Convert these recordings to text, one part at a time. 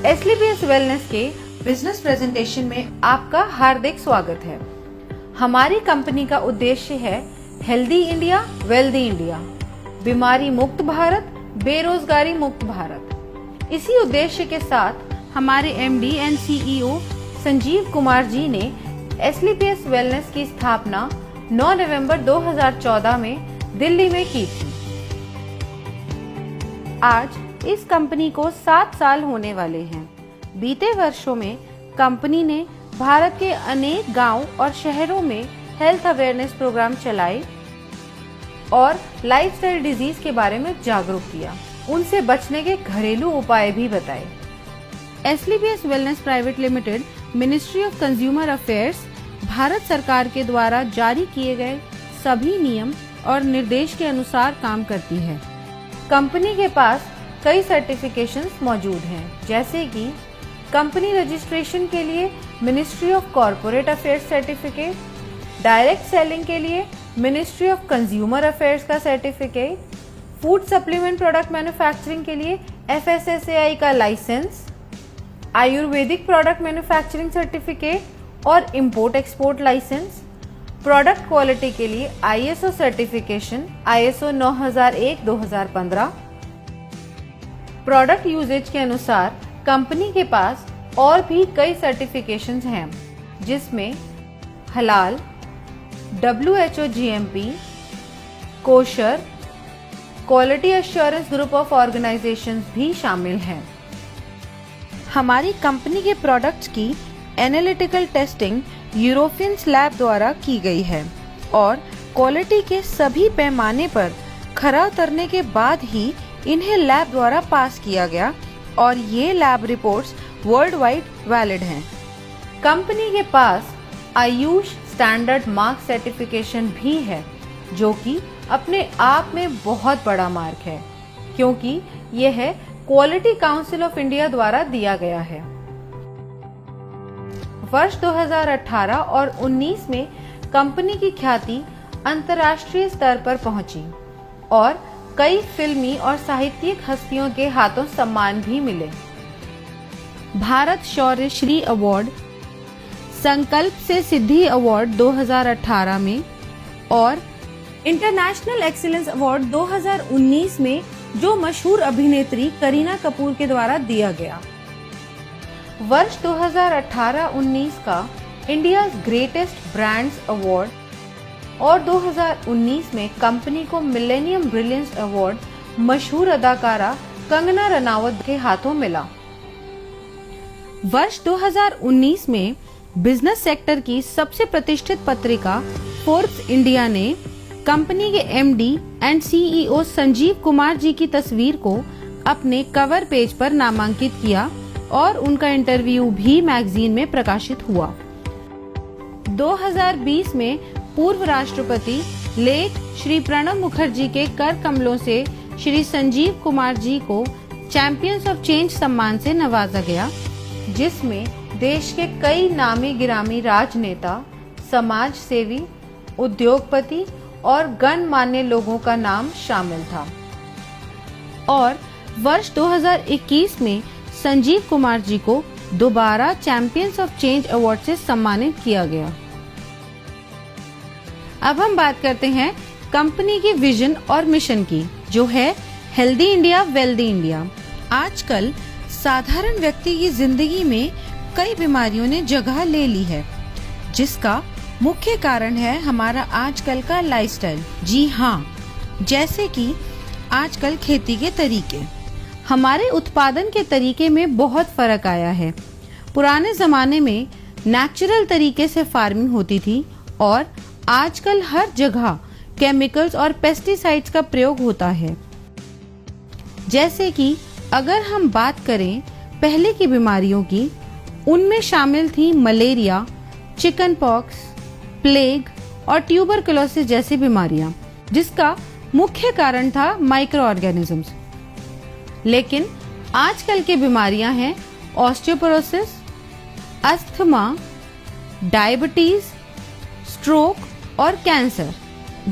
एसलीपीएस wellness के business presentation में आपका हार्दिक स्वागत है। हमारी कंपनी का उद्देश्य है हेल्दी इंडिया, वेल्दी इंडिया, बीमारी मुक्त भारत, बेरोजगारी मुक्त भारत। इसी उद्देश्य के साथ हमारे MD and CEO Sanjeev Kumar ji ने एसलीपीएस वेलनेस की स्थापना 9 नवंबर 2014 में दिल्ली में की थी। आज इस कंपनी को 7 साल होने वाले हैं। बीते वर्षों में कंपनी ने भारत के अनेक गांव और शहरों में हेल्थ अवेयरनेस प्रोग्राम चलाए और लाइफस्टाइल डिजीज के बारे में जागरूक किया, उनसे बचने के घरेलू उपाय भी बताए। SLPS wellness private limited ministry of consumer affairs Bharat सरकार के द्वारा जारी किए गए सभी नियम और निर्देश के अनुसार काम करती है। कंपनी के पास कई सर्टिफिकेशंस मौजूद हैं, जैसे कि कंपनी रजिस्ट्रेशन के लिए ministry of corporate affairs certificate, direct selling के लिए मिनिस्ट्री ऑफ कंज्यूमर अफेयर्स का certificate, food supplement product manufacturing के लिए FSSAI का licence, Ayurvedic product manufacturing certificate और import export licence, product quality के लिए ISO certification ISO 9001-2015। Product usages के अनुसार कंपनी के पास और भी कई सर्टिफिकेशंस हैं, जिसमें हलाल, WHO GMP, kosher, quality assurance group of organisations भी शामिल हैं। हमारी कंपनी के प्रोडक्ट्स की एनालिटिकल टेस्टिंग यूरोपियन लैब द्वारा की गई है और क्वालिटी के सभी पैमाने पर खरा उतरने के बाद ही इन्हें लैब द्वारा पास किया गया और ये lab reports world wide valid हैं। कंपनी के पास आयुष स्टैंडर्ड मार्क सर्टिफिकेशन भी है, जो कि अपने आप में बहुत बड़ा मार्क है, क्योंकि यह क्वालिटी काउंसिल ऑफ इंडिया द्वारा दिया गया है। वर्ष 2018 और 19 में कंपनी की ख्याति अंतर्राष्ट्रीय स्तर पर पहुंची और कई फिल्मी और साहित्यिक हस्तियों के हाथों सम्मान भी मिले। भारत शौर्य श्री अवार्ड, संकल्प से सिद्धि अवार्ड 2018 में और इंटरनेशनल एक्सीलेंस अवार्ड 2019 में जो मशहूर अभिनेत्री करीना कपूर के द्वारा दिया गया। वर्ष 2018-19 का इंडिया ग्रेटेस्ट ब्रांड्स अवार्ड और 2019 में कंपनी को मिलेनियम ब्रिलियंस अवार्ड मशहूर अदाकारा कंगना रनावत के हाथों मिला। वर्ष 2019 में बिजनेस सेक्टर की सबसे प्रतिष्ठित पत्रिका फोर्ब्स इंडिया ने कंपनी के MD and CEO Sanjeev Kumar ji की तस्वीर को अपने कवर पेज पर नामांकित किया और उनका इंटरव्यू भी मैगजीन में प्रकाशित हुआ। 2020 में पूर्व राष्ट्रपति लेट श्री प्रणब मुखर्जी के कर कमलों से श्री संजीव कुमार जी को चैंपियंस ऑफ चेंज सम्मान से नवाजा गया, जिसमें देश के कई नामी गिरामी राजनेता, समाज सेवी, उद्योगपति और गणमान्य लोगों का नाम शामिल था। और वर्ष 2021 में संजीव कुमार जी को दोबारा चैंपियंस ऑफ चेंज अवार्ड से सम्मानित किया गया। अब हम बात करते हैं कंपनी की विजन और मिशन की, जो है हेल्दी इंडिया, वेल्दी इंडिया। आजकल साधारण व्यक्ति की जिंदगी में कई बीमारियों ने जगह ले ली है, जिसका मुख्य कारण है हमारा आजकल का लाइफस्टाइल। जी हाँ, जैसे कि आजकल खेती के तरीके, हमारे उत्पादन के तरीके में बहुत फर्क आया है। पुराने जमाने में नेचुरल तरीके से फार्मिंग होती थी और आजकल हर जगह केमिकल्स और पेस्टिसाइड्स का प्रयोग होता है। जैसे कि अगर हम बात करें पहले की बीमारियों की, उनमें शामिल थी मलेरिया, चिकन पॉक्स, प्लेग और ट्यूबरकुलोसिस जैसी बीमारियां, जिसका मुख्य कारण था माइक्रो ऑर्गेनिजम्स। लेकिन आजकल की बीमारियां हैं ऑस्टियोपोरोसिस, अस्थमा, डायबिटीज, स्ट्रोक और कैंसर,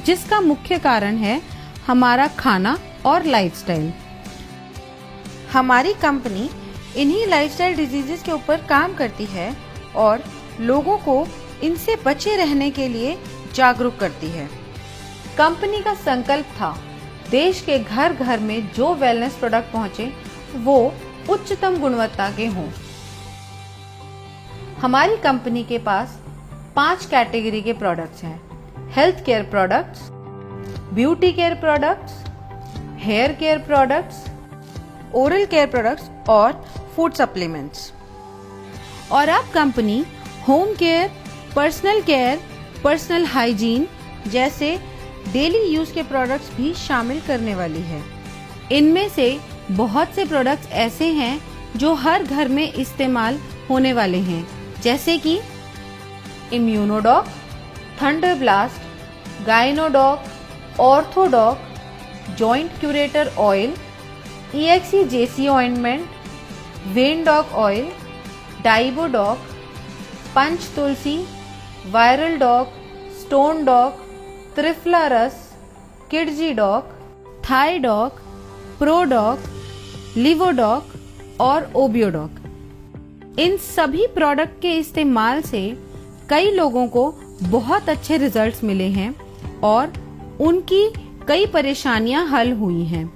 जिसका मुख्य कारण है हमारा खाना और लाइफस्टाइल। हमारी कंपनी इन्हीं लाइफस्टाइल डिजीजेस के ऊपर काम करती है और लोगों को इनसे बचे रहने के लिए जागरूक करती है। कंपनी का संकल्प था देश के घर घर में जो वेलनेस प्रोडक्ट पहुंचे वो उच्चतम गुणवत्ता के हों। हमारी कंपनी के पास 5 कैटेगरी के प्रोडक्ट्स हैं: health care products, beauty care products, hair care products, oral care products और फूड सप्लीमेंट्स। और अब company home care, personal care, personal hygiene जैसे डेली यूज के प्रोडक्ट्स भी शामिल करने वाली है। इनमें से बहुत से प्रोडक्ट्स ऐसे हैं जो हर घर में इस्तेमाल होने वाले हैं, जैसे कि Immunodoc, thunder blast, Gynodoc, Orthodoc, joint curator oil, EXE-JC ointment, Vendoc oil, Diabodoc, Panch Tulsi, viral doc, stone doc, Triphala Ras, Kidzee doc, Thai doc, Prodoc, Livodoc और ओबियोडॉक। इन सभी प्रोडक्ट के इस्तेमाल से कई लोगों को बहुत अच्छे रिजल्ट्स मिले हैं और उनकी कई परेशानियां हल हुई हैं।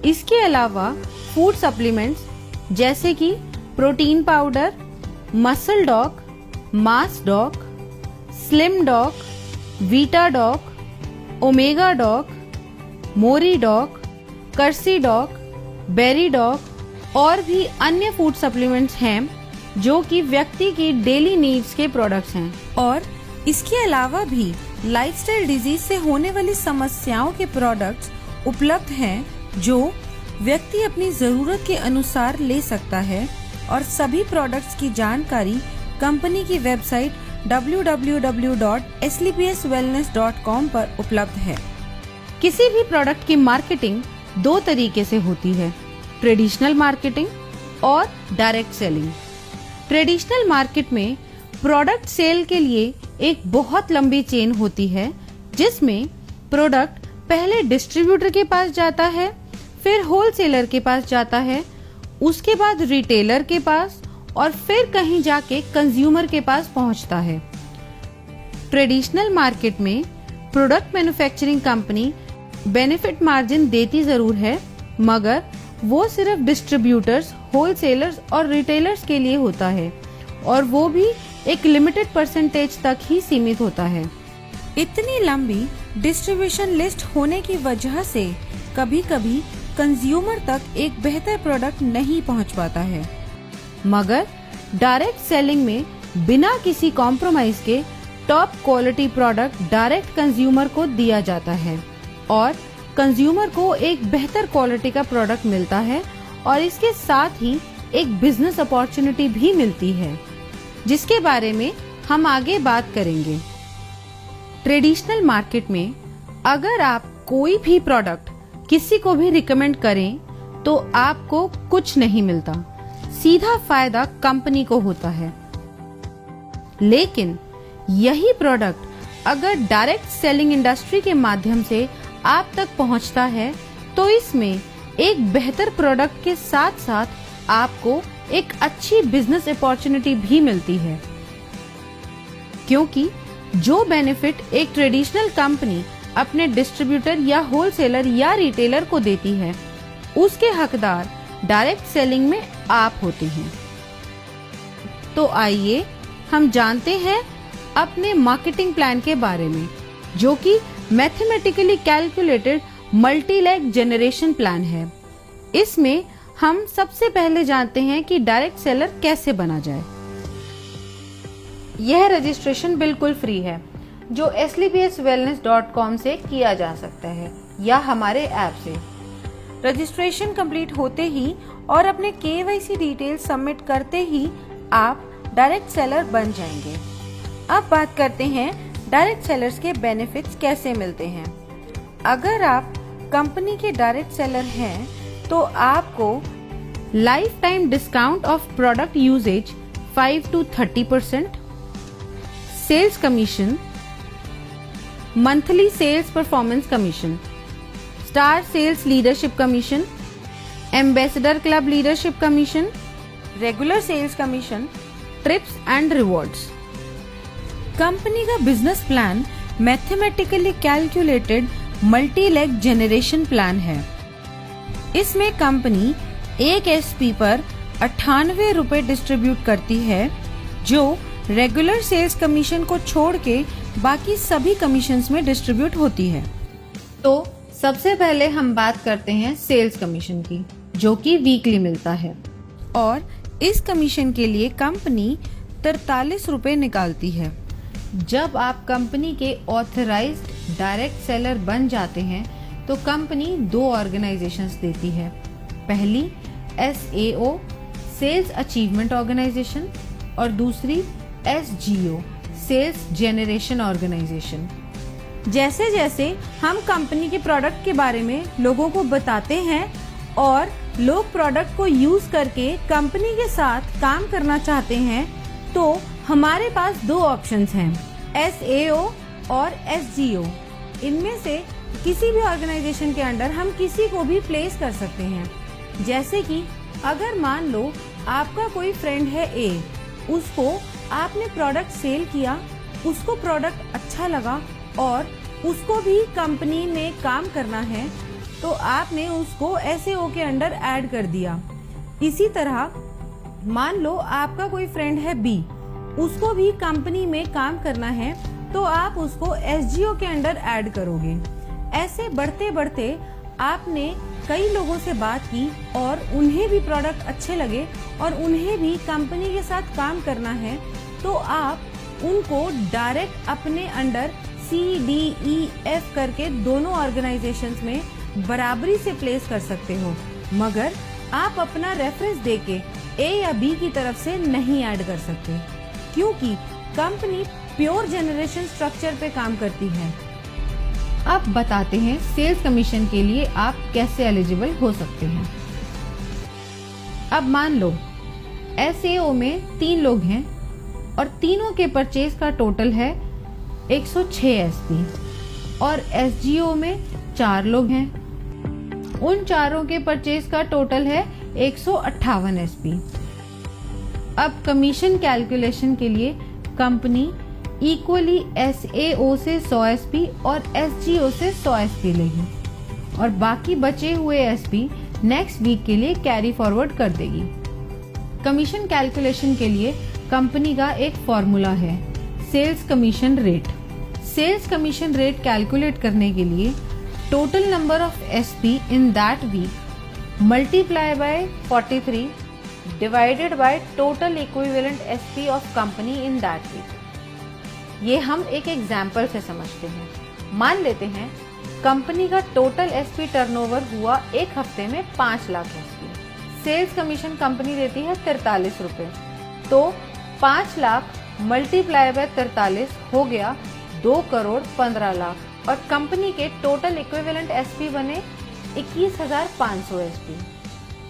इसके अलावा फूड सप्लीमेंट्स जैसे कि protein powder, muscle doc, mass doc, slim doc, vita doc, omega doc, मोरी डॉक, कर्सी डॉक, बेरी डॉक और भी अन्य फूड सप्लीमेंट्स हैं जो कि व्यक्ति की डेली नीड्स के प्रोडक्ट्स हैं। और इसके अलावा भी लाइफस्टाइल डिजीज से होने वाली समस्याओं के प्रोडक्ट्स उपलब्ध हैं जो व्यक्ति अपनी जरूरत के अनुसार ले सकता है। और सभी प्रोडक्ट्स की जानकारी कंपनी की वेबसाइट www.slpswellness.com पर उपलब्ध है। किसी भी प्रोडक्ट की मार्केटिंग 2 तरीके से होती है: ट्रेडिशनल मार्केटिंग और डायरेक्ट सेलिंग। ट्रेडिशनल मार्केट में प्रोडक्ट सेल के लिए एक बहुत लंबी चेन होती है, जिसमें प्रोडक्ट पहले डिस्ट्रीब्यूटर के पास जाता है, फिर होलसेलर के पास जाता है, उसके बाद रिटेलर के पास और फिर कहीं जाके कंज्यूमर के पास पहुंचता है। ट्रेडिशनल मार्केट में product manufacturing company benefit margin देती जरूर है, मगर वो सिर्फ डिस्ट्रीब्यूटर्स, होलसेलर्स और रिटेलर्स के लिए होता है और वो भी एक लिमिटेड परसेंटेज तक ही सीमित होता है। इतनी लंबी डिस्ट्रीब्यूशन लिस्ट होने की वजह से कभी-कभी कंज्यूमर तक एक बेहतर प्रोडक्ट नहीं पहुंच पाता है। मगर डायरेक्ट सेलिंग में बिना किसी कॉम्प्रोमाइज के top quality product direct consumer को दिया जाता है और कंज्यूमर को एक बेहतर क्वालिटी का प्रोडक्ट मिलता है और इसके साथ ही एक बिजनेस अपॉर्चुनिटी भी मिलती है, जिसके बारे में हम आगे बात करेंगे। ट्रेडिशनल मार्केट में अगर आप कोई भी प्रोडक्ट किसी को भी रिकमेंड करें तो आपको कुछ नहीं मिलता, सीधा फायदा कंपनी को होता है। लेकिन यही प्रोडक्ट अगर डायरेक्ट सेलिंग इंडस्ट्री के माध्यम से आप तक पहुंचता है तो इसमें एक बेहतर प्रोडक्ट के साथ साथ आपको एक अच्छी बिजनेस अपॉर्चुनिटी भी मिलती है, क्योंकि जो बेनिफिट एक ट्रेडिशनल कंपनी अपने डिस्ट्रीब्यूटर या होलसेलर या रिटेलर को देती है, उसके हकदार डायरेक्ट सेलिंग में आप होते हैं। तो आइए हम जानते हैं अपने मार्केटिंग प्लान के बारे में, जो कि mathematically calculated multi leg generation plan है। इसमें हम सबसे पहले जानते हैं कि डायरेक्ट सेलर कैसे बना जाए। यह रजिस्ट्रेशन बिल्कुल फ्री है, जो slpswellness.com से किया जा सकता है या हमारे ऐप से। रजिस्ट्रेशन कंप्लीट होते ही और अपने KYC डिटेल सबमिट करते ही आप डायरेक्ट सेलर बन जाएंगे। अब बात करते हैं डायरेक्ट सेलर्स के बेनिफिट्स कैसे मिलते हैं। अगर आप कंपनी के डायरेक्ट सेलर हैं तो आपको lifetime discount of product usages 5 to 30%, sales commission, monthly sales performance commission, star sales leadership commission, ambassador club leadership commission, regular sales commission, trips and rewards. Company का business plan mathematically calculated multi leg generation plan है। इसमें company एक SP पर 98 रुपए distribute करती है, जो regular sales commission को छोड़ के बाकी सभी कमीशंस में डिस्ट्रीब्यूट होती है। तो सबसे पहले हम बात करते हैं सेल्स कमीशन की, जो कि वीकली मिलता है, और इस कमीशन के लिए कंपनी 43 रुपए निकालती है। जब आप कंपनी के ऑथराइज्ड डायरेक्ट सेलर बन जाते हैं तो कंपनी 2 ऑर्गेनाइजेशंस देती है। पहली SAO सेल्स अचीवमेंट ऑर्गेनाइजेशन और दूसरी SGO सेल्स जेनरेशन ऑर्गेनाइजेशन। जैसे जैसे हम कंपनी के प्रोडक्ट के बारे में लोगों को बताते हैं और लोग प्रोडक्ट को यूज करके कंपनी के साथ काम करना चाहते हैं, तो हमारे पास 2 ऑप्शंस हैं, SAO और SGO। इनमें से किसी भी ऑर्गेनाइजेशन के अंडर हम किसी को भी प्लेस कर सकते हैं। जैसे कि अगर मान लो आपका कोई फ्रेंड है A, उसको आपने प्रोडक्ट सेल किया, उसको प्रोडक्ट अच्छा लगा और उसको भी कंपनी में काम करना है, तो आपने उसको SAO के अंडर ऐड कर दिया। इसी तरह मान लो आपका कोई फ्रेंड है B, उसको भी कंपनी में काम करना है, तो आप उसको SGO के अंडर ऐड करोगे। ऐसे बढ़ते बढ़ते आपने कई लोगों से बात की और उन्हें भी प्रोडक्ट अच्छे लगे और उन्हें भी कंपनी के साथ काम करना है, तो आप उनको डायरेक्ट अपने अंडर CDEF करके दोनों ऑर्गेनाइजेशंस में बराबरी से प्लेस कर सकते हो, मगर आप अपना रेफरेंस देके A या B की तरफ से नहीं ऐड कर सकते, क्योंकि कंपनी प्योर जनरेशन स्ट्रक्चर पे काम करती है। अब बताते हैं सेल्स कमीशन के लिए आप कैसे एलिजिबल हो सकते हैं। अब मान लो SAO में 3 लोग हैं और तीनों के परचेज का टोटल है 106 SP, और SGO में 4 लोग हैं, उन चारों के परचेज का टोटल है 158 SP। अब कमीशन कैलकुलेशन के लिए कंपनी इक्वली SAO से 100 SP और SGO से 100 SP लेगी और बाकी बचे हुए SP नेक्स्ट वीक के लिए कैरी फॉरवर्ड कर देगी। कमीशन कैलकुलेशन के लिए कंपनी का एक फॉर्मूला है, sales commission rate. Sales commission rate calculate करने के लिए total number of SP in that week multiply by 43 divided by total equivalent SP of company in that week. ये हम एक एग्जाम्पल से समझते हैं। मान लेते हैं कंपनी का टोटल SP टर्नओवर हुआ एक हफ्ते में 5 lakh SP। Sales commission company देती है 43 रुपए, तो 5 लाख मल्टीप्लाई बाय 43 हो गया 2 करोड़ 15 लाख और कंपनी के टोटल इक्विवेलेंट SP बने 21,500 SP।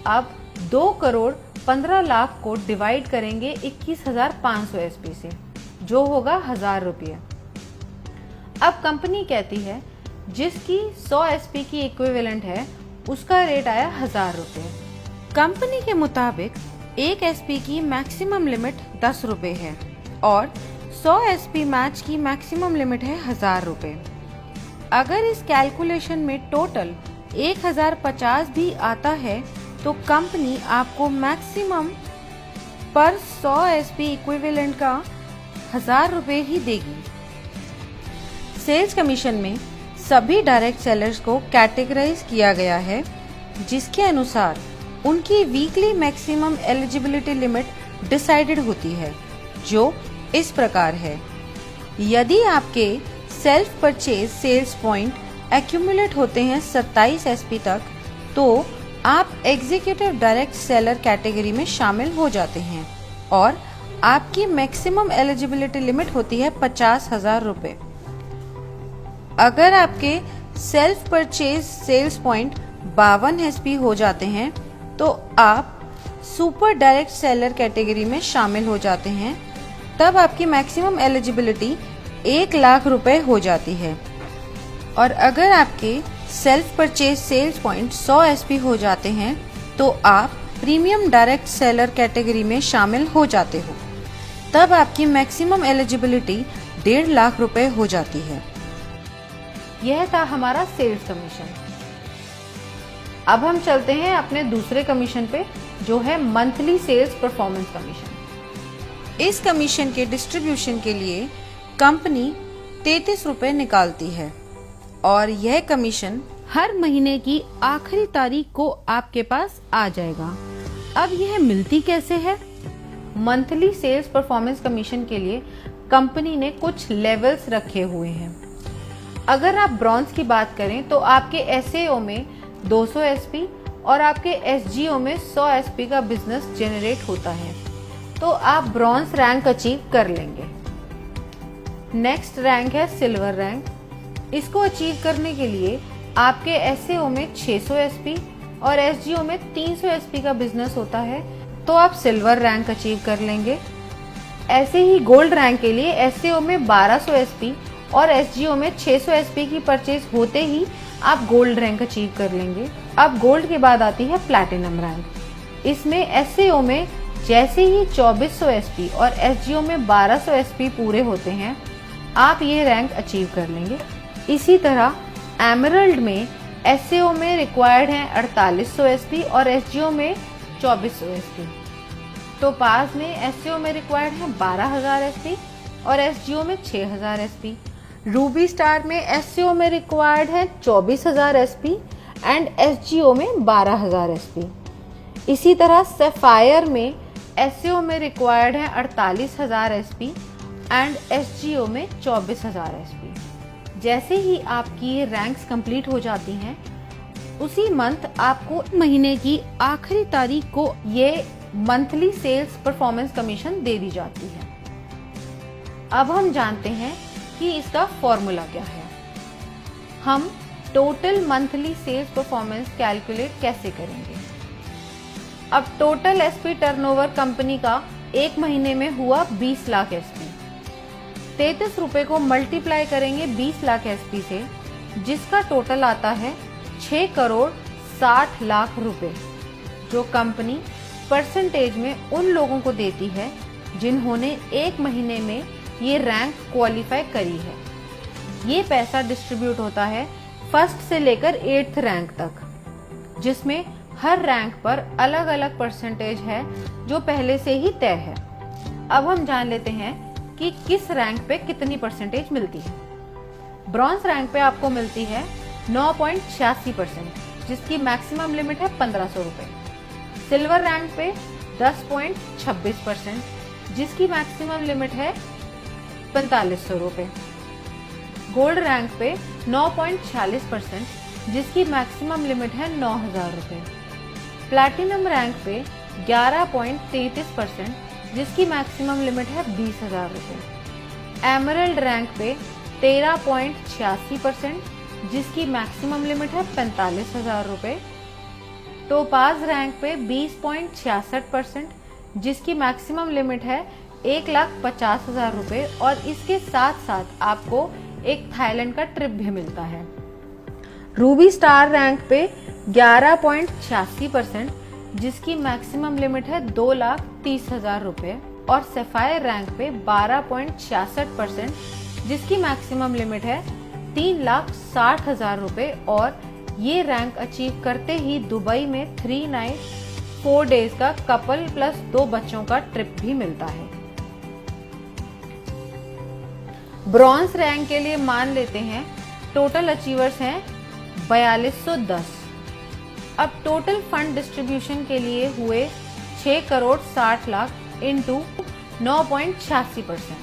अब 2 करोड़ 15 लाख को डिवाइड करेंगे 21,500 SP से, जो होगा 1000 रुपये। अब कंपनी कहती है जिसकी 100 SP की इक्विवेलेंट है उसका रेट आया 1000 रुपये। कंपनी के मुताबिक एक SP की मैक्सिमम लिमिट 10 रुपये है और 100 SP मैच की मैक्सिमम लिमिट है 1000 रुपये। अगर इस कैलकुलेशन में टोटल 1050 भी आता है तो कंपनी आपको मैक्सिमम पर 100 SP इक्विवेलेंट का 1000 रुपये ही देगी। सेल्स कमीशन में सभी डायरेक्ट सेलर्स को कैटेगराइज किया गया है, जिसके अनुसार उनकी weekly maximum eligibility limit decided होती है, जो इस प्रकार है। यदि आपके self purchase sales point accumulate होते हैं 27 SP तक, तो आप एग्जीक्यूटिव डायरेक्ट सेलर कैटेगरी में शामिल हो जाते हैं और आपकी मैक्सिमम एलिजिबिलिटी लिमिट होती है 50,000 रुपये। अगर आपके self purchase sales point 52 SP हो जाते हैं तो आप सुपर डायरेक्ट सेलर कैटेगरी में शामिल हो जाते हैं। तब आपकी मैक्सिमम एलिजिबिलिटी 1 लाख रुपए हो जाती है। और अगर आपके self purchase sales point 100 SP हो जाते हैं तो आप प्रीमियम डायरेक्ट सेलर कैटेगरी में शामिल हो जाते हो। तब आपकी मैक्सिमम एलिजिबिलिटी 1.5 लाख रुपए हो जाती है। यह था हमारा सेल्स कमीशन। अब हम चलते हैं अपने दूसरे कमीशन पे, जो है मंथली सेल्स परफॉर्मेंस कमीशन। इस कमीशन के डिस्ट्रीब्यूशन के लिए कंपनी 33 रुपए निकालती है और यह कमीशन हर महीने की आखिरी तारीख को आपके पास आ जाएगा। अब यह मिलती कैसे है? मंथली सेल्स परफॉर्मेंस कमीशन के लिए कंपनी ने कुछ लेवल्स रखे हुए हैं। अगर आप ब्रॉन्ज की बात करें तो आपके एसएओ में 200 एसपी और आपके एसजीओ में 100 एसपी का बिजनेस जनरेट होता है, तो आप ब्रॉन्ज रैंक अचीव कर लेंगे। नेक्स्ट रैंक है सिल्वर रैंक। इसको अचीव करने के लिए आपके एसएओ में 600 एसपी और एसजीओ में 300 एसपी का बिजनेस होता है, तो आप सिल्वर रैंक अचीव कर लेंगे। ऐसे ही गोल्ड रैंक के लिए एसएओ में 1200 एसपी और एसजीओ में 600 एसपी की परचेज होते ही आप गोल्ड रैंक अचीव कर लेंगे। अब गोल्ड के बाद आती है प्लैटिनम रैंक। इसमें एसएओ में जैसे ही 2400 एसपी और एसजीओ में 1200 एसपी पूरे होते हैं, आप ये रैंक अचीव कर लेंगे। इसी तरह एमरल्ड में एसएओ में रिक्वायर्ड है 4800 एसपी और एसजीओ में 2400 एसपी। टोपाज में एसएओ में रिक्वायर्ड है 12000 एसपी और एसजीओ में 6000 एसपी। रूबी स्टार में एसएओ में रिक्वायर्ड है 24000 एसपी एंड एसजीओ में 12000 एसपी। इसी तरह सैफायर में एसएओ में रिक्वायर्ड है 48000 एसपी एंड एसजीओ में 24000 एसपी। जैसे ही आपकी ये रैंक्स कंप्लीट हो जाती हैं, उसी मंथ आपको महीने की आखिरी तारीख को ये मंथली सेल्स परफॉर्मेंस कमीशन दे दी जाती है। अब हम जानते हैं कि इसका फॉर्मूला क्या है। हम total monthly sales performance calculate कैसे करेंगे? अब टोटल एसपी टर्नओवर कंपनी का एक महीने में हुआ 20 लाख एसपी। 33 रुपए को मल्टीप्लाई करेंगे 20 लाख एसपी से, जिसका टोटल आता है 6 करोड़ 60 लाख रुपए, जो कंपनी परसेंटेज में उन लोगों को देती है जिन्होंने एक महीने में ये रैंक क्वालिफाई करी है। ये पैसा डिस्ट्रीब्यूट होता है फर्स्ट से लेकर 8th रैंक तक, जिसमें हर रैंक पर अलग अलग परसेंटेज है जो पहले से ही तय है। अब हम जान लेते हैं कि किस रैंक पे कितनी परसेंटेज मिलती है। ब्रॉन्ज रैंक पे आपको मिलती है 9.86%, जिसकी मैक्सिमम लिमिट है 1500 रुपए। सिल्वर रैंक पे 10.26%, जिसकी मैक्सिमम लिमिट है 4500 रुपए। गोल्ड रैंक पे 9.46%, जिसकी मैक्सिमम लिमिट है 9000 रुपए। प्लैटिनम रैंक पे 11.33%, जिसकी मैक्सिमम लिमिट है 20000 रुपए। एमरल्ड रैंक पे 13.86%, जिसकी मैक्सिमम लिमिट है 45000 रुपए। टोपाज रैंक पे 20.66%, जिसकी मैक्सिमम लिमिट है 1,50,000 रुपए और इसके साथ साथ आपको एक थाईलैंड का ट्रिप भी मिलता है। रूबी स्टार रैंक पे 11.86%, जिसकी मैक्सिमम लिमिट है 2,30,000 रुपए और सैफायर रैंक पे 12.66%, जिसकी मैक्सिमम लिमिट है 3,60,000 रुपए और ये रैंक अचीव करते ही दुबई में 3 नाइट 4 डेज का कपल प्लस 2 बच्चों का ट्रिप भी मिलता है। ब्रॉन्ज रैंक के लिए मान लेते हैं टोटल अचीवर्स हैं 4210। अब टोटल फंड डिस्ट्रीब्यूशन के लिए हुए 6 करोड़ 60 लाख इंटू 9.86%,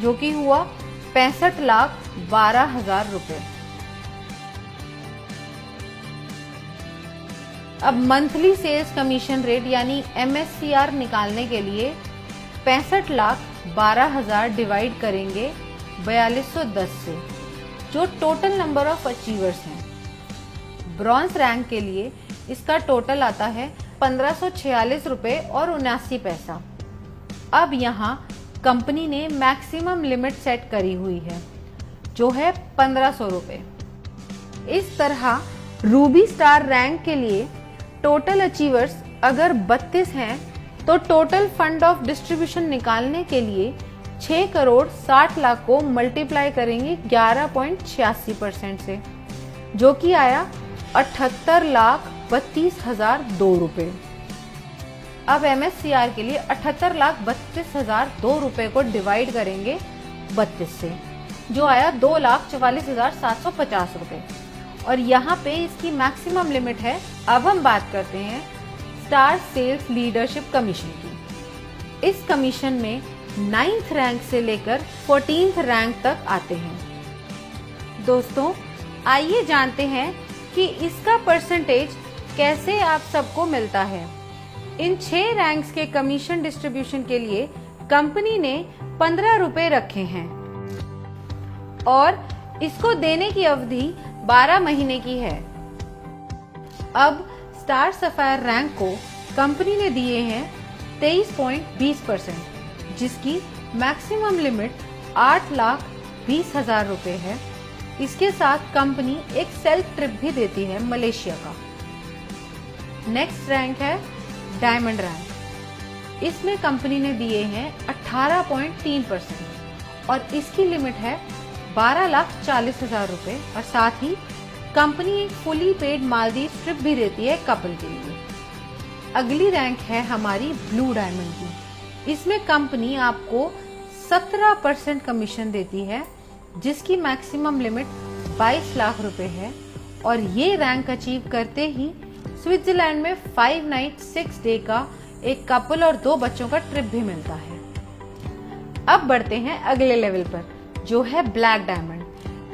जो कि हुआ 65,12,000 रुपए। अब मंथली सेल्स कमीशन रेट यानी MSCR निकालने के लिए 65,12,000 डिवाइड करेंगे 4210 से, जो टोटल नंबर ऑफ अचीवर्स हैं। ब्रॉन्ज रैंक के लिए इसका टोटल आता है 1546 रुपए और 79 पैसा। अब यहाँ कंपनी ने मैक्सिमम लिमिट सेट करी हुई है, जो है 1500 रुपए। इस तरह रूबी स्टार रैंक के लिए टोटल अचीवर्स अगर 32 हैं तो टोटल फंड ऑफ डिस्ट्रीब्यूशन निकालने के लिए 6 करोड़ 60 लाख को मल्टीप्लाई करेंगे 11.86% से, जो कि आया 78,32,002 रुपए। अब MSCR के लिए 78,32,002 रुपए को डिवाइड करेंगे 32 से, जो आया 2,44,750 रुपए। और यहाँ पे इसकी मैक्सिमम लिमिट है। अब हम बात करते हैं स्टार सेल्स लीडरशिप कमीशन की। इस कमीशन में 9th रैंक से लेकर 14th रैंक तक आते हैं। दोस्तों, आइए जानते हैं कि इसका परसेंटेज कैसे आप सबको मिलता है। इन 6 रैंक्स के कमीशन डिस्ट्रीब्यूशन के लिए कंपनी ने 15 रुपए रखे हैं और इसको देने की अवधि 12 महीने की है। अब स्टार सफायर रैंक को कंपनी ने दिए हैं 23.20%, जिसकी मैक्सिमम लिमिट 8,20,000 रुपए है। इसके साथ कंपनी एक सेल्फ ट्रिप भी देती है मलेशिया का। नेक्स्ट रैंक है डायमंड रैंक। इसमें कंपनी ने दिए हैं 18.3% और इसकी लिमिट है 12,40,000 रुपए। और साथ ही कंपनी एक फुली पेड मालदीव ट्रिप भी देती है कपल के लिए। अगली रैंक है हमारी ब्लू डायमंड की। इसमें कंपनी आपको 17% कमीशन देती है, जिसकी मैक्सिमम लिमिट 22 लाख रुपए है। और ये रैंक अचीव करते ही स्विट्जरलैंड में 5 नाइट 6 डे का एक कपल और 2 बच्चों का ट्रिप भी मिलता है। अब बढ़ते हैं अगले लेवल पर, जो है ब्लैक डायमंड।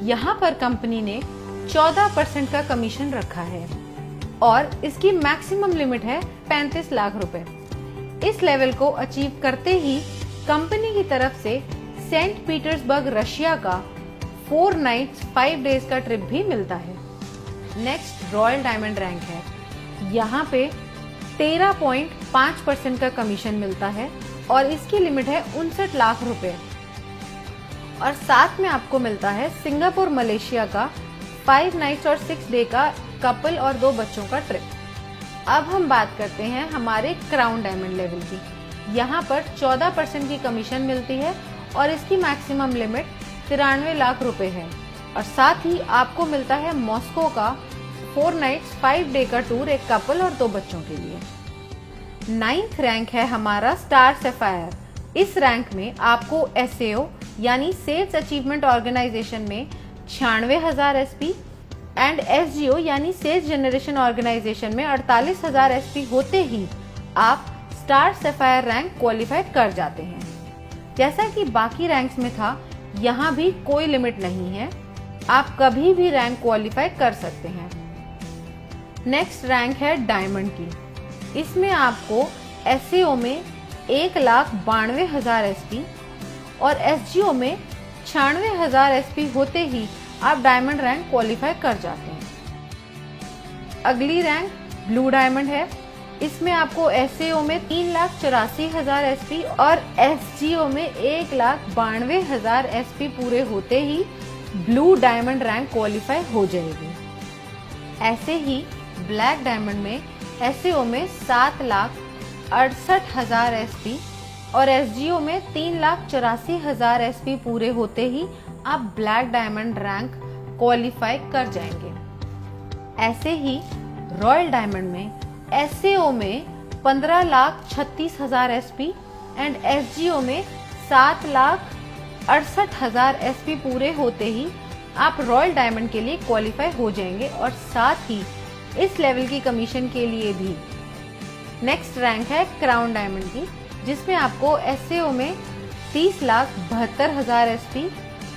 यहाँ पर कंपनी ने 14% का कमीशन रखा है और इसकी मैक्सिमम लिमिट है 35 लाख रुपए। इस लेवल को अचीव करते ही कंपनी की तरफ से सेंट पीटर्सबर्ग रशिया का 4 नाइट्स 5 डेज का ट्रिप भी मिलता है। नेक्स्ट रॉयल डायमंड रैंक है। यहाँ पे 13.5% का कमीशन मिलता है और इसकी लिमिट है 59 लाख रुपए। और साथ में आपको मिलता है सिंगापुर मलेशिया का 5 नाइट्स और 6 डे का कपल और 2 बच्चों का ट्रिप। अब हम बात करते हैं हमारे क्राउन डायमंड लेवल की। यहाँ पर 14% की कमीशन मिलती है और इसकी मैक्सिमम लिमिट 93 लाख रुपए है। और साथ ही आपको मिलता है मॉस्को का 4 नाइट्स 5 डे का टूर एक कपल और 2 बच्चों के लिए। 9th रैंक है हमारा स्टार सफायर। इस रैंक में आपको SAO यानी सेल्स अचीवमेंट ऑर्गेनाइजेशन में 96,000 SP एंड SGO यानी सेल्स जनरेशन ऑर्गेनाइजेशन में 48,000 SP होते ही आप स्टार सफायर रैंक क्वालिफाइड कर जाते हैं। जैसा कि बाकी रैंक्स में था, यहाँ भी कोई लिमिट नहीं है, आप कभी भी रैंक क्वालिफाई कर सकते हैं। नेक्स्ट रैंक है डायमंड की। इसमें आपको SAO में 1,92,000 SP और SGO में 96,000 SP होते ही आप डायमंड रैंक क्वालिफाई कर जाते हैं। अगली रैंक ब्लू डायमंड है। इसमें आपको SAO में 3,84,000 SP और SGO में 1,92,000 SP पूरे होते ही ब्लू डायमंड रैंक क्वालिफाई हो जाएगी। ऐसे ही ब्लैक डायमंड में SAO में 7,68,000 SP और SGO में 3,84,000 SP पूरे होते ही आप ब्लैक डायमंड रैंक क्वालिफाई कर जाएंगे। ऐसे ही रॉयल डायमंड में SAO में 15,36,000 SP एंड SGO में 7,68,000 SP पूरे होते ही आप रॉयल डायमंड के लिए क्वालिफाई हो जाएंगे और साथ ही इस लेवल की कमीशन के लिए भी। नेक्स्ट रैंक है क्राउन डायमंड की, जिसमें आपको SAO में 30,72,000 SP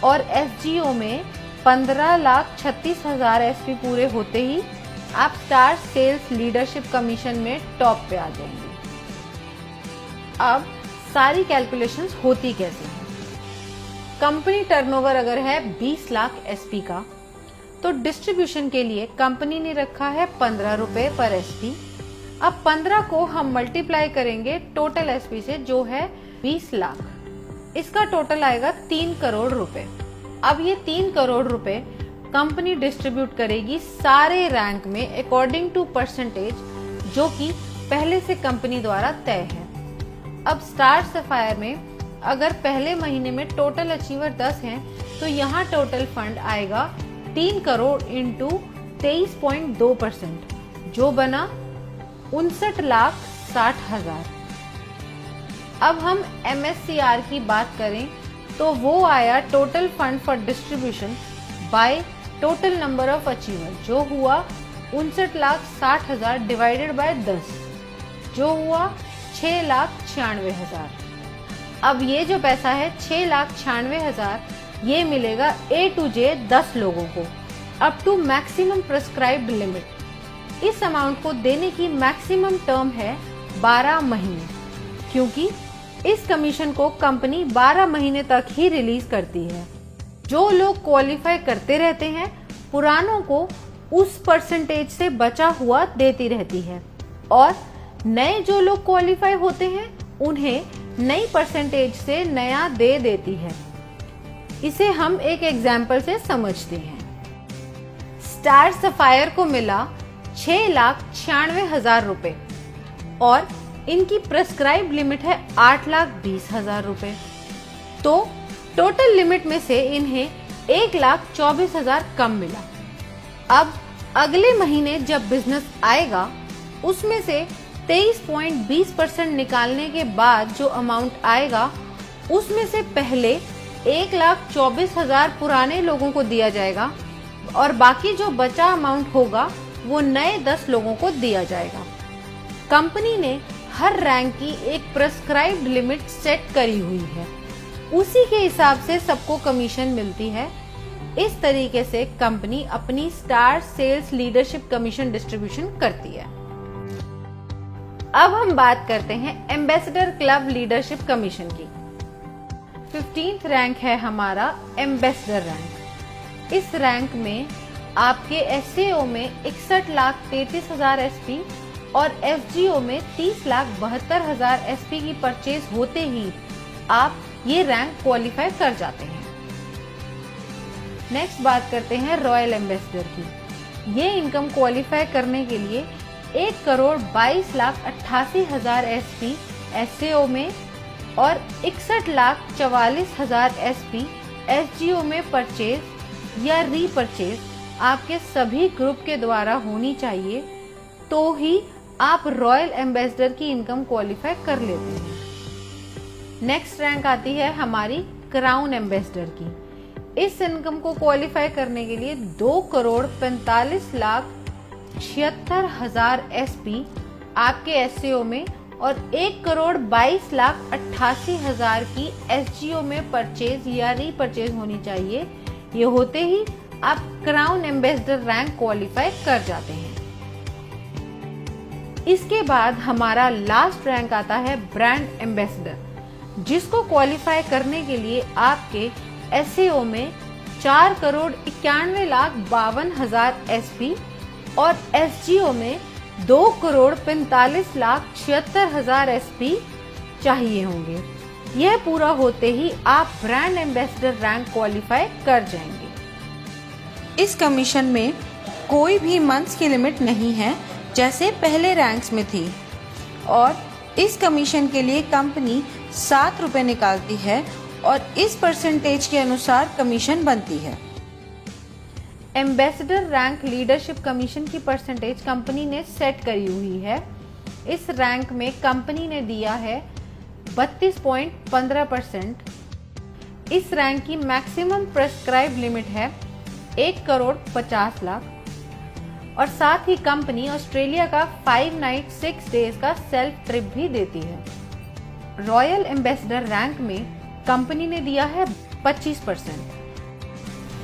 और SGO में 15,36,000 SP पूरे होते ही आप स्टार सेल्स लीडरशिप कमीशन में टॉप पे आ जाएंगे। अब सारी कैलकुलेशंस होती कैसे हैं। कंपनी टर्नओवर अगर है 20 लाख SP का, तो डिस्ट्रीब्यूशन के लिए कंपनी ने रखा है 15 रुपए पर SP। अब 15 को हम मल्टीप्लाई करेंगे टोटल SP से, जो है 20 लाख। इसका टोटल आएगा 3 करोड़ रुपए। अब ये 3 करोड़ रुपए कंपनी डिस्ट्रीब्यूट करेगी सारे रैंक में अकॉर्डिंग टू परसेंटेज, जो कि पहले से कंपनी द्वारा तय है। अब स्टार सफायर में अगर पहले महीने में टोटल अचीवर 10 हैं तो यहाँ टोटल फंड आएगा 3 करोड़ इंटू 23.2%, जो बना 59,60,000। अब हम MSCR की बात करें तो वो आया total fund for distribution by total number of achiever, जो हुआ 59,60,000 डिवाइडेड बाय 10, जो हुआ 6,96,000। अब ये जो पैसा है 6,96,000 ये मिलेगा A to J 10 लोगों को up to maximum prescribed limit. इस अमाउंट को देने की मैक्सिमम टर्म है 12 महीने, क्योंकि इस कमीशन को कंपनी 12 महीने तक ही रिलीज करती है। जो लोग क्वालिफाई करते रहते हैं पुरानों को उस परसेंटेज से बचा हुआ देती रहती है, और नए जो लोग क्वालिफाई होते हैं उन्हें नई परसेंटेज से नया दे देती है। इसे हम एक एग्जाम्पल से समझते हैं। स्टार सफायर को मिला 6,96,000 रुपए और इनकी प्रेस्क्राइब लिमिट है 8,20,000 रुपए, तो टोटल लिमिट में से इन्हें 1,24,000 कम मिला। अब अगले महीने जब बिजनेस आएगा उसमें से 23.20% निकालने के बाद जो अमाउंट आएगा उसमें से पहले 1,24,000 पुराने लोगों को दिया जाएगा और बाकी जो बचा अमाउंट होगा वो नए 10 लोगों को दिया जाएगा। कंपनी ने हर रैंक की एक प्रेस्क्राइब्ड लिमिट सेट करी हुई है, उसी के हिसाब से सबको कमीशन मिलती है। इस तरीके से कंपनी अपनी star sales leadership commission distribution करती है। अब हम बात करते हैं एम्बेसडर क्लब लीडरशिप कमीशन की। 15th रैंक है हमारा एम्बेसडर रैंक। इस रैंक में आपके SAO में 61,33,000 SP और FGO में 30,72,000 SP की परचेज होते ही आप ये रैंक क्वालिफाई कर जाते हैं। नेक्स्ट बात करते हैं रॉयल एम्बेसडर की। ये इनकम क्वालिफाई करने के लिए 1,22,88,000 SP SAO में और 61,44,000 SP FGO में परचेज या रीपरचेज आपके सभी ग्रुप के द्वारा होनी चाहिए, तो ही आप रॉयल एम्बेसडर की इनकम क्वालिफाई कर लेते हैं। नेक्स्ट रैंक आती है हमारी क्राउन एम्बेसडर की। इस इनकम को क्वालिफाई करने के लिए 2,45,76,000 SP आपके SAO में और 1,22,88,000 की FGO में परचेज या रीपरचेज होनी चाहिए। ये होते ही आप क्राउन एम्बेसडर रैंक क्वालिफाई कर जाते हैं। इसके बाद हमारा लास्ट रैंक आता है ब्रांड एम्बेसडर, जिसको क्वालिफाई करने के लिए आपके SAO में 4,91,52,000 SP और FGO में 2,45,76,000 SP चाहिए होंगे। यह पूरा होते ही आप ब्रांड एम्बेसडर रैंक क्वालिफाई कर जाएंगे। इस कमीशन में कोई भी मंथ्स की लिमिट नहीं है जैसे पहले रैंक्स में थी, और इस कमीशन के लिए कंपनी 7 रुपए निकालती है और इस परसेंटेज के अनुसार कमीशन बनती है। एम्बेसडर रैंक लीडरशिप कमीशन की परसेंटेज कंपनी ने सेट करी हुई है। इस रैंक में कंपनी ने दिया है 32.15%। इस रैंक की मैक्सिमम प्रेस्क्राइब लिमिट है 1,50,00,000 और साथ ही कंपनी ऑस्ट्रेलिया का 5 नाइट 6 डेज का सेल्फ ट्रिप भी देती है। रॉयल एम्बेसडर रैंक में कंपनी ने दिया है 25%।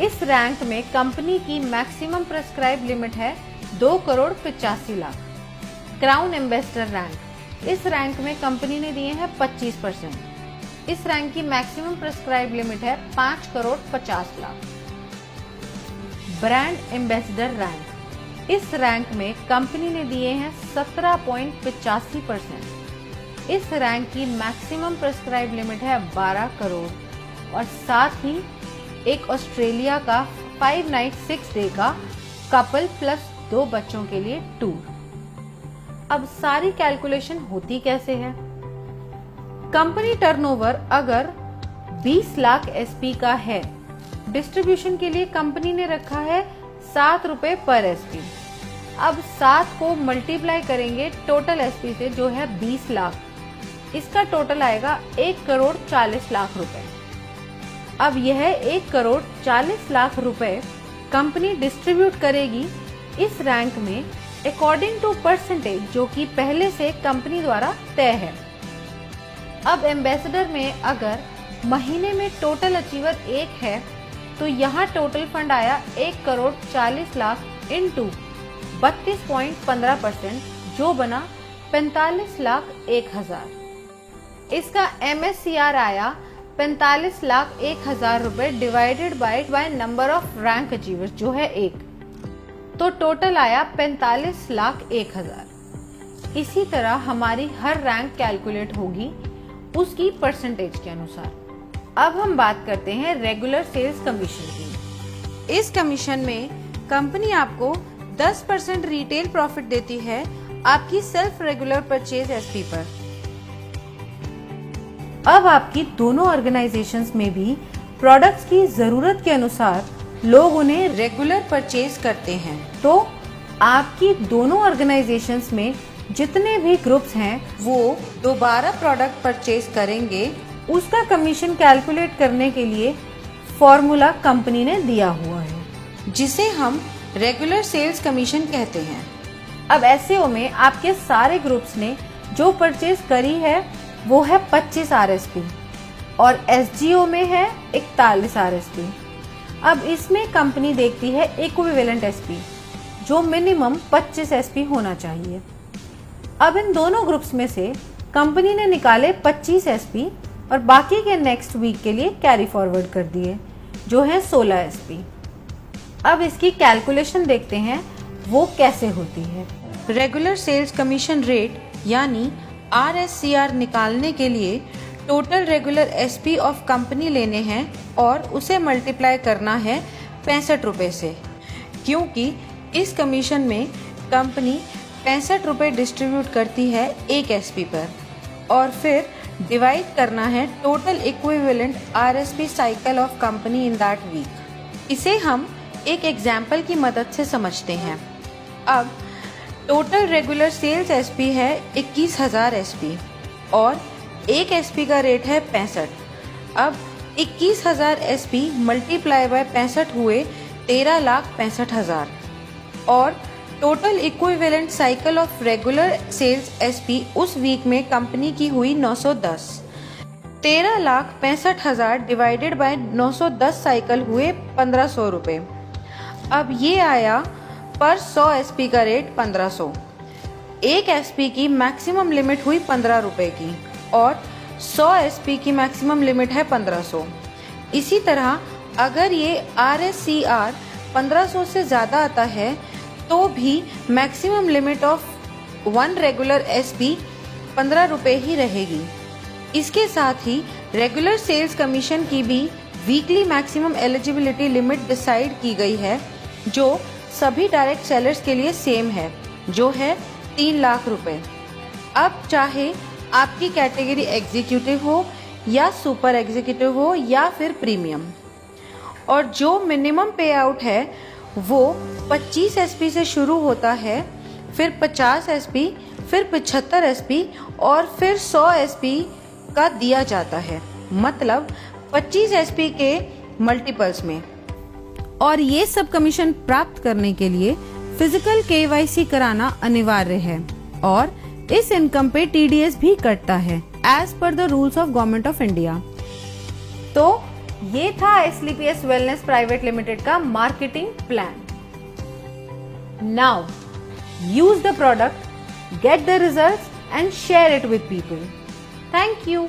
इस रैंक में कंपनी की मैक्सिमम प्रेस्क्राइब लिमिट है 2,85,00,000। क्राउन एम्बेसडर रैंक, इस रैंक में कंपनी ने दिए हैं 25%। इस रैंक की मैक्सिमम प्रेस्क्राइब लिमिट है 5,50,00,000। ब्रांड एम्बेसडर रैंक, इस रैंक में कंपनी ने दिए हैं 17.85%। इस रैंक की मैक्सिमम प्रेस्क्राइब लिमिट है 12 करोड़ और साथ ही एक ऑस्ट्रेलिया का 5 नाइट 6 डे का कपल प्लस 2 बच्चों के लिए टूर। अब सारी कैलकुलेशन होती कैसे है? कंपनी टर्नओवर अगर 20 लाख एसपी का है, डिस्ट्रीब्यूशन के लिए कंपनी ने रखा है 7 रुपए पर एसपी। अब 7 को मल्टीप्लाई करेंगे टोटल एसपी से जो है 20 लाख, इसका टोटल आएगा 1 करोड़ 40 लाख रुपए। अब यह 1 करोड़ 40 लाख रुपए कंपनी डिस्ट्रीब्यूट करेगी इस रैंक में अकॉर्डिंग टू परसेंटेज जो कि पहले से कंपनी द्वारा तय है। अब एम्बेसडर में अगर महीने में टोटल अचीवर 1 है तो यहाँ टोटल फंड आया 1 करोड़ 40 लाख इंटू 32.15% जो बना 45 लाख 1,000। इसका MSCR आया 45 लाख 1,000 रुपए divided by number of rank achievers जो है 1, तो टोटल आया 45 लाख 1,000। इसी तरह हमारी हर रैंक कैलकुलेट होगी उसकी परसेंटेज के अनुसार। अब हम बात करते हैं रेगुलर सेल्स कमीशन की। इस कमीशन में कंपनी आपको 10% रिटेल प्रॉफिट देती है आपकी सेल्फ रेगुलर परचेज एसपी पर। अब आपकी दोनों ऑर्गेनाइजेशंस में भी प्रोडक्ट्स की जरूरत के अनुसार लोग उन्हें रेगुलर परचेज करते हैं, तो आपकी दोनों ऑर्गेनाइजेशंस में जितने भी ग्रुप्स हैं वो दोबारा प्रोडक्ट परचेज करेंगे, उसका कमीशन कैलकुलेट करने के लिए फॉर्मूला कंपनी ने दिया हुआ है जिसे हम रेगुलर सेल्स कमीशन कहते हैं। अब एससीओ में आपके सारे ग्रुप्स ने जो परचेज करी है वो है 25 आरएसपी और एसजीओ में है 41 आरएसपी। अब इसमें कंपनी देखती है इक्विवेलेंट एसपी जो मिनिमम 25 एसपी होना चाहिए। अब इन दोनों ग्रुप्स में से कंपनी ने निकाले 25 एसपी और बाकी के नेक्स्ट वीक के लिए कैरी फॉरवर्ड कर दिए जो है 16 एसपी। अब इसकी कैलकुलेशन देखते हैं वो कैसे होती है। रेगुलर सेल्स कमीशन रेट यानी RSCR निकालने के लिए total regular SP of company लेने हैं और उसे मल्टीप्लाई करना है 65 रुपए से, क्योंकि इस कमीशन में कंपनी 65 रुपए डिस्ट्रीब्यूट करती है एक एसपी पर और फिर डिवाइड करना है total equivalent RSP cycle of company in that week. इसे हम एक एग्जाम्पल की मदद से समझते हैं। अब टोटल रेगुलर सेल्स एसपी है 21,000 एसपी और एक एसपी का रेट है 65। अब 21,000 एसपी मल्टीप्लाई बाय 65 हुए 13,65,000 और total equivalent cycle of regular sales SP उस वीक में कंपनी की हुई 910। 13,65,000 डिवाइडेड बाय 910 साइकिल हुए 1,500 रुपए। अब ये आया पर 100 एसपी का रेट 1,500। एक एसपी की मैक्सिमम लिमिट हुई 15 रुपए की और 100 एसपी की मैक्सिमम लिमिट है 1,500। इसी तरह अगर ये RSCR 1,500 से ज़्यादा आता है तो भी maximum limit of 1 regular SP 15 रुपए ही रहेगी। इसके साथ ही रेगुलर सेल्स कमीशन की भी weekly maximum eligibility limit decide की गई है जो सभी डायरेक्ट सेलर्स के लिए सेम है जो है 3 लाख रुपए। अब चाहे आपकी कैटेगरी एग्जीक्यूटिव हो या सुपर एग्जीक्यूटिव हो या फिर प्रीमियम, और जो मिनिमम पे आउट है वो 25 एसपी से शुरू होता है, फिर 50 एसपी, फिर 75 एसपी और फिर 100 एसपी का दिया जाता है, मतलब 25 एसपी के मल्टीपल्स में। और ये सब कमीशन प्राप्त करने के लिए फिजिकल KYC कराना अनिवार्य है और इस इनकम पे TDS भी कटता है as per the rules of government of India. तो ये था SLPS वेलनेस प्राइवेट लिमिटेड का marketing plan. Now use the product, get the results and share it with people. Thank you.